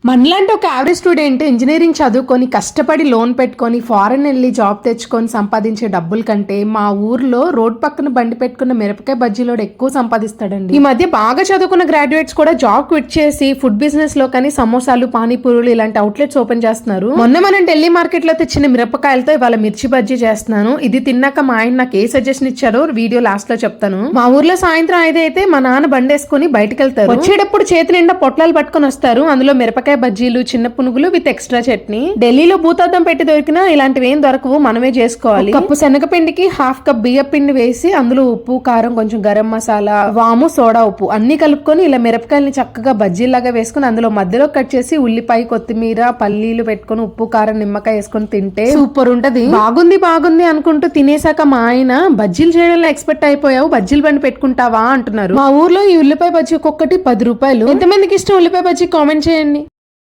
మనలాంటి ఒక average student engineering చదువుకొని కష్టపడి లోన్ పెట్టుకొని ఫారెన్ వెళ్ళి జాబ్ తెచ్చుకొని సంపాదించే డబ్బుల కంటే మా ఊర్లో రోడ్ పక్కన బండి పెట్టుకున్న మిరపకాయ బజ్జీలోడు ఎక్కువ సంపాదిస్తాడండి. ఈ మధ్య బాగా చదువుకున్న గ్రాడ్యుయేట్స్ కూడా జాబ్ క్విట్ చేసి ఫుడ్ బిజినెస్ లో కానీ సమోసాలు పానీపూరులు ఇలాంటి అవుట్లెట్స్ ఓపెన్ చేస్తున్నారు. మొన్న మనం ఢిల్లీ మార్కెట్ లో తెచ్చిన మిరపకాయలతో ఇవాళ మిర్చి బజ్జీ చేస్తున్నాను. ఇది తిన్నాక మా ఆయన నాకు ఏ సజెషన్ ఇచ్చారో వీడియో లాస్ట్ లో చెప్తాను. మా ఊర్లో సాయంత్రం 5 అయితే మా నాన్న బండేసుకుని బయటకు వెళ్తారు. వచ్చేటప్పుడు చేతి నిండా పొట్లాలు పట్టుకొని వస్తారు. అందులో మిరపకాయ బజ్జీలు, చిన్న పునుగులు విత్ ఎక్స్ట్రా చట్నీ. ఢిల్లీలో భూతార్థం పెట్టి దొరికినా ఇలాంటివి ఏం దొరకవు, మనమే చేసుకోవాలి. కప్పు శనగపిండికి 1/2 కప్ బియ్య పిండి వేసి అందులో ఉప్పు, కారం, కొంచెం గరం మసాలా, వాము, సోడా ఉప్పు అన్ని కలుపుకొని ఇలా మిరపకాయల్ని చక్కగా బజ్జీలాగా వేసుకుని అందులో మధ్యలో కట్ చేసి ఉల్లిపాయ, కొత్తిమీర, పల్లీలు పెట్టుకుని ఉప్పు, కారం, నిమ్మకాయ వేసుకుని తింటే సూపర్ ఉంటది. బాగుంది అనుకుంటూ తినేసాక మా ఆయన బజ్జీలు చేయడంలో ఎక్స్పెక్ట్ అయిపోయావు, బజ్జీలు బండి పెట్టుకుంటావా అంటున్నారు. మా ఊర్లో ఈ ఉల్లిపాయ బజ్జీ ఒక్కొక్కటి 10 రూపాయలు. ఎంతమందికి ఇష్టం ఉల్లిపాయ బజ్జీ కామెంట్ చేయండి.